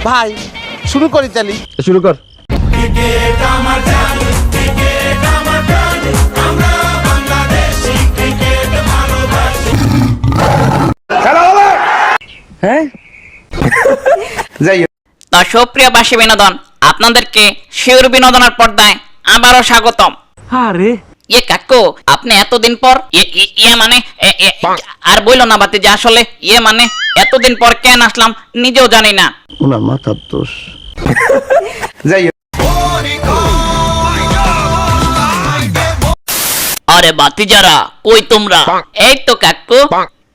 ভাই শুরু করি তালি। শুরু কর। হ্যাঁ যাই হোক, তো সুপ্রিয় বাসী বিনোদন, আপনাদেরকে শিউর বিনোদনের পর্দায় আবারও স্বাগতম। আরে কাকু, আপনি এতদিন পর মানে আর বইলো না বাতি যে আসলে মানে এতদিন পর কেন আসলাম নিজেও জানি না। ওনার মাথার দোষ। যাই হোক, আরে বাতি যারা কই তোমরা? এই তো কাকু,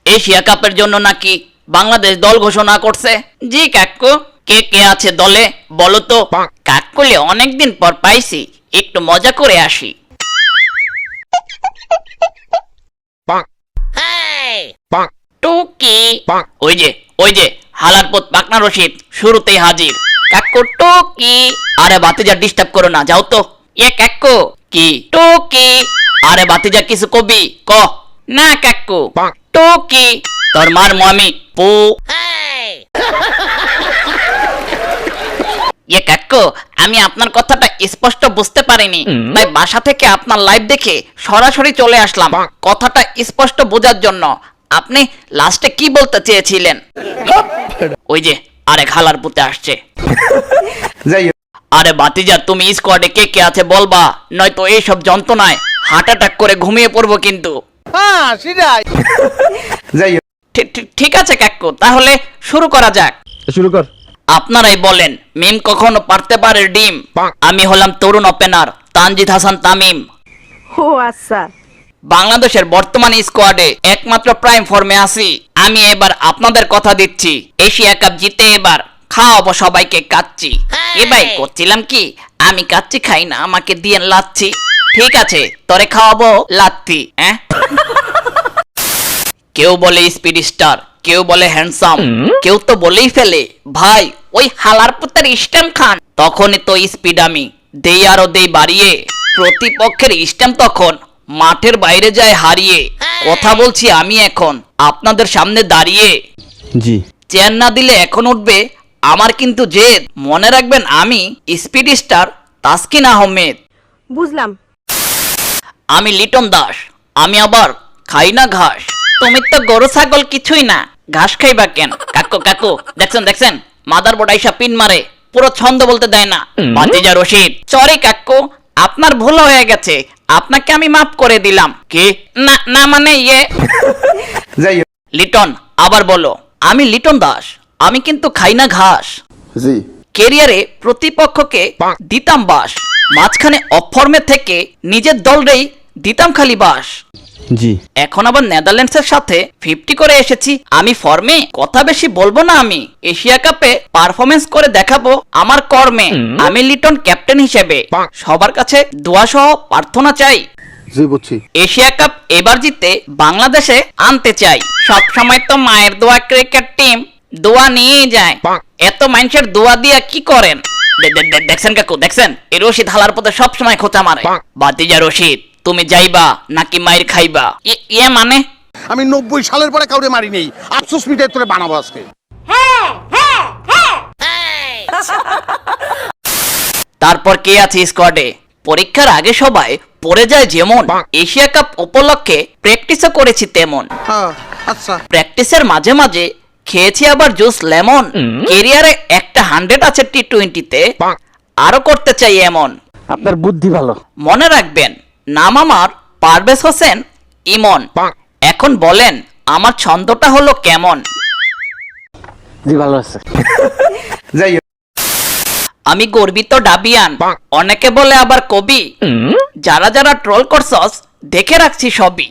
এশিয়া কাপের জন্য নাকি বাংলাদেশ দল ঘোষণা করছে। জি কাকু, কে কে আছে দলে বলো তো? কাকুলে অনেকদিন পর পাইছি, একটু মজা করে আসি। টুকি, ওই যে হালারপথ পাকনা রশিদ শুরুতেই হাজির। কাকু টুকি, আরে বাতিজা ডিস্টার্ব করো না, যাও তো। কাকু কি টুকি? আরে বাতিজা কিছু কবি ক না। কাকু টুকি, তোর মার মামি পু। কাকু, আমি আপনার কথাটা স্পষ্ট বুঝতে পারিনি, তাই বাসা থেকে আপনার লাইভ দেখে সরাসরি চলে আসলাম কথাটা স্পষ্ট বোঝার জন্য। আপনি লাস্টে কি বলতে চেয়েছিলেন? ওই যে আরেক হালার পুতে আসছে। যাই হোক, আরে বাতিজা, তুমি স্কোয়াডে কে কে আছে বলবা, নয়তো এইসব যন্ত্রণায় হার্ট অ্যাটাক করে ঘুমিয়ে পড়বো কিন্তু। হ্যাঁ সেটাই। যাই হোক, ঠিক আছে কাকু, তাহলে শুরু করা যাক। শুরু কর। আপনারাই বলেন, মিম কখনো পারতে পারে ডিম? আমি হলাম তরুণ ওপেনার তানজিদ হাসান তামিম। ও আচ্ছা। বাংলাদেশের বর্তমান স্কোয়াডে একমাত্র প্রাইম ফর্মে আছি আমি। এবার আপনাদের কথা দিচ্ছি, এশিয়া কাপ জিতে এবার খাওয়াবো সবাইকে কাচ্চি। ভাই করছিলাম কি, আমি কাচ্চি খাই না, আমাকে দিয়ে লাচ্ছি। ঠিক আছে, তোরে খাওয়াবো লাত্তি। কেউ বলে স্পিড স্টার, কেউ বলে হ্যান্ডসাম, কেউ তো বলেই ফেলে ভাই ওই হালার পুত্রের স্ট্যাম্প খান। তখনই তো স্পিড আমি দেই আরো দেই বাড়িয়ে, প্রতিপক্ষের স্ট্যাম্প তখন মাঠের বাইরে যায় হারিয়ে। কথা বলছি আমি এখন আপনাদের সামনে দাঁড়িয়ে। জি, চেয়ার না দিলে এখন উঠবে আমার কিন্তু জেদ। মনে রাখবেন আমি স্পিড স্টার তাসকিন আহমেদ। বুঝলাম। আমি লিটন দাস, আমি আবার খাই না ঘাস। তুমি তো গরু ছাগল কিছুই না, ঘাস খাইবা কেন? কাকু দেখছেন মাদার বোর্ড আইসা পিন মারে, পুরো ছন্দ বলতে দেয় না। ভাতিজা রশিদ, সরি কাকু, আপনার ভুল হয়ে গেছে, আপনাকে আমি মাফ করে দিলাম। কি না মানে যাই হোক, লিটন আবার বলো। আমি লিটন দাস, আমি কিন্তু খাই না ঘাস। জি। কেরিয়ারে প্রতিপক্ষকে দিতাম বাস, মাঝখানে অফ ফর্মে থেকে নিজের দলরেই দিতাম খালি বাস। জি। এখন আবার নেদারল্যান্ডসের সাথে 50 করে এসেছি আমি ফর্মে। কথা বেশি বলবো না, আমি এশিয়া কাপে পারফরমেন্স করে দেখাবো আমার কর্মে। আমি লিটন ক্যাপ্টেন হিসেবে সবার কাছে দোয়া সহ প্রার্থনা চাই। জি বুঝছি। এশিয়া কাপ এবার জিতে বাংলাদেশে আনতে চাই। সব সময় তো মায়ের দোয়া ক্রিকেট টিম দোয়া নিয়ে যায়, এত মানুষের দোয়া দিয়া কি করেন? দেখছেন কাকু, দেখছেন এই রশিদ হালার পথে সব সময় খোঁচা মারে। বাতিজা রশিদ, তুমি যাইবা নাকি মায়ের খাইবা? মানে আমি 90 সালের পরে কাউরে মারি নেই, আফসোস মিটাই তোরে বানাবো আজকে। তারপর কে আছে স্কোয়াডে? পরীক্ষার আগে সবাই পড়ে যায় যেমন, এশিয়া কাপ উপলক্ষে প্র্যাকটিসও করেছি তেমন। আচ্ছা, প্র্যাকটিসের মাঝে মাঝে খেয়েছি আবার জুস লেমন। কেরিয়ারে একটা 100 আছে টি20তে, আরো করতে চাই এমন। আপনার বুদ্ধি ভালো। মনে রাখবেন, নাম আমার পারভেজ হোসেন ইমন। এখন বলেন আমার ছন্দটা হলো কেমন? জি ভালো আছে। যাই হোক, আমি গর্বিত ডাবিয়ান, অনেকে বলে আবার কবি। যারা যারা ট্রোল করছস দেখে রাখছি সবই।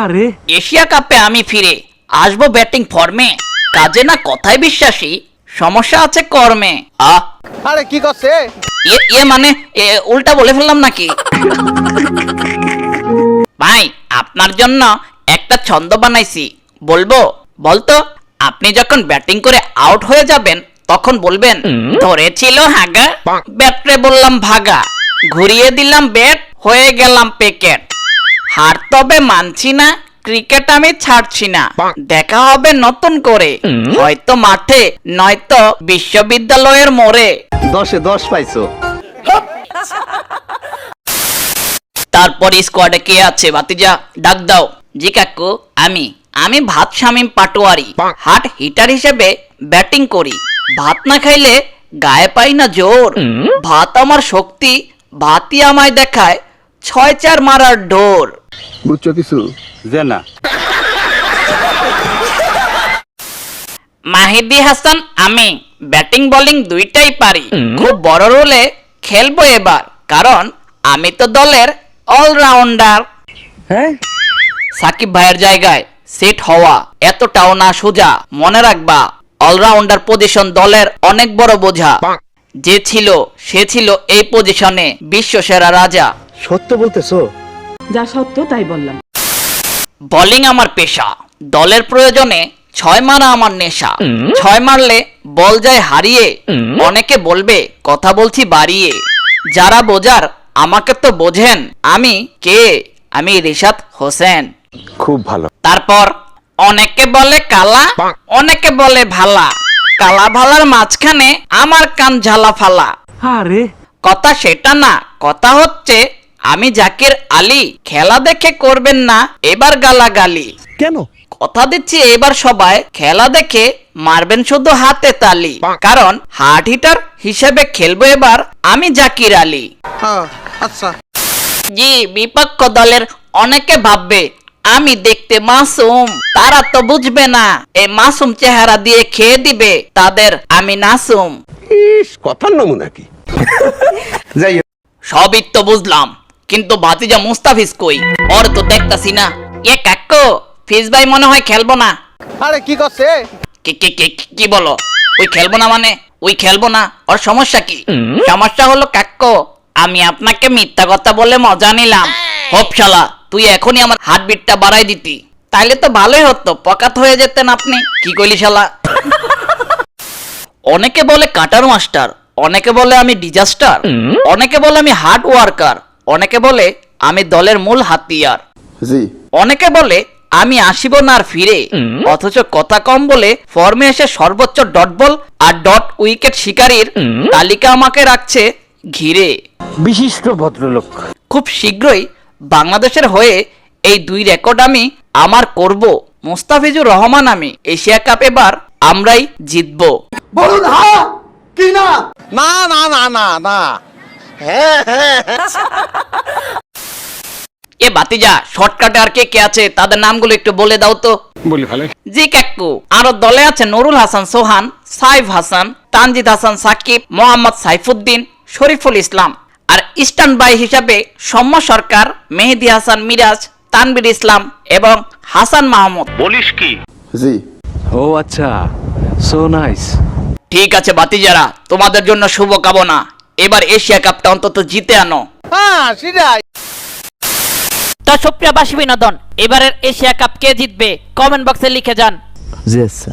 আরে এশিয়া কাপে আমি ফিরে আসবো ব্যাটিং ফর্মে, কাজে না কথায় বিশ্বাসী, সমস্যা আছে কর্মে। আরে কি করছে? মানে উল্টা বলে ফেললাম নাকি? ভাই আপনার জন্য একটা ছন্দ বানাইছি, বলবো? বলতো, আপনি যখন ব্যাটিং করে আউট হয়ে যাবেন তখন বলবেন ধরেছিল হাগা, ব্যাটরে বললাম ভাগা, ঘুরিয়ে দিলাম ব্যাট, হয়ে গেলাম প্যাকেট। হার তবে মানছি না, ক্রিকেট আমি ছাড়ছি না, দেখা হবে নতুন করে, হয়তো মাঠে নয়তো বিশ্ববিদ্যালয়ের মোড়ে। 10-এ 10 পাইছো। তারপর স্কোয়াডে কে আছে ভাতিজা, ডাক দাও। জি কাকু, আমি ভাত শামীম পাটোয়ারি, হাট হিটার হিসেবে ব্যাটিং করি। ভাত না খাইলে গায়ে পাই না জোর, ভাত আমার শক্তি, ভাতই আমায় দেখায় 6-4 মারার ডোর। বুঝছো কিছু? যে না। মাহিদি হাসান আমি, ব্যাটিং বোলিং দুইটাই পারি, খুব বড় রোলে খেলবো এবার, কারণ আমি তো দলের অলরাউন্ডার। হ্যাঁ, সাকিব ভাইয়ের জায়গায় সেট হওয়া এতটাও না সোজা, মনে রাখবা অলরাউন্ডার পজিশন দলের অনেক বড় বোঝা। যে ছিল সে ছিল এই পজিশনে বিশ্ব সেরা রাজা। সত্য বলতেছো? যা সত্য তাই বললাম। বোলিং আমার পেশা, দলের প্রয়োজনে 6 মারা আমার নেশা। 6 মারলে বল যায় হারিয়ে, অনেকে বলবে কথা বলছি বাড়িয়ে। যারা বোঝার আমাকে তো বোঝেন, আমি কে? আমি রিশাদ হোসেন। খুব ভালো। তারপর অনেকে বলে কালা, অনেকে বলে ভালা, কালা ভালার মাঝখানে আমার কান ঝালা ফালা। আরে কথা সেটা না, কথা হচ্ছে আমি জাকির আলী, খেলা দেখে করবেন না এবার গালাগালি। কেন? কথা দিচ্ছি এবার সবাই খেলা দেখে মারবেন শুধু হাতে তালি, কারণ হার্ড হিটার হিসেবে খেলবো এবার আমি জাকির আলী। হ্যাঁ, আচ্ছা। জি, বিপক্ষ দলের অনেকে ভাববে আমি দেখতে মাসুম, তারা তো বুঝবে না এই মাসুম চেহারা দিয়ে খেয়ে দিবে তাদের আমি নাসুম। কথার নমুনা কি? যাই হোক। সবই তো বুঝলাম, কিন্তু ভাতিজা মুস্তাফিজ কই? ওর তো দেখতাছি না। এ কাকু, ফিজ ভাই মনে হয় খেলবো না। আরে কি করছে? কি বলো? ওই খেলবো না মানে? ওই খেলবো না, ওর সমস্যা কি? সমস্যা হলো কাকু, আমি আপনাকে মিথ্যা কথা বলে মজা নিলাম। হোপ শালা, তুই এখনই আমার হার্টবিটটা বাড়াই দিতি, তাইলে তো ভালোই হতো, পকাত হয়ে যেতেন আপনি। কি কইলি শালা? অনেকে বলে কাটার মাস্টার, অনেকে বলে আমি ডিজাস্টার, অনেকে বলে আমি হার্ড ওয়ার্কার, অনেকে বলে আমি দলের মূল হাতিয়ার, জি। অনেকে বলে আমি আসিব না আর ফিরে, অথচ কথা কম বলে ফর্মে এসে সর্বোচ্চ ডট বল আর ডট উইকেট শিকারীর তালিকা আমাকে রাখছে ঘিরে। বিশিষ্ট ভদ্রলোক। খুব শীঘ্রই বাংলাদেশের হয়ে এই 2 রেকর্ড আমি আমার করব। মুস্তাফিজুর রহমান আমি, এশিয়া কাপ এবার আমরাই জিতবো। বলুন হ্যাঁ কি না? না না না না না। এ বাতিজা, শর্টকাটে আর কে কে আছে তাদের নামগুলো একটু বলে দাও তো। বলি ভালো। জি কাকু, আরো দলে আছে নুরুল হাসান সোহান, সাইফ হাসান, তানজিদ হাসান সাকিব, মোহাম্মদ সাইফুদ্দিন, শরীফুল ইসলাম, আর স্ট্যান্ড বাই হিসাবে সৌম্য সরকার, মেহেদি হাসান মিরাজ, তানবির ইসলাম এবং হাসান মাহমুদ। জি। ও আচ্ছা, সো নাইস। ঠিক আছে বাতিজারা, তোমাদের জন্য শুভকামনা, এবার এশিয়া কাপটা অন্তত জিতে আনো। হ্যাঁ সেটাই। তা সুপ্রিয় বাসী বিনোদন, এবারের এশিয়া কাপ কে জিতবে কমেন্ট বক্সে লিখে যান। জি আচ্ছা।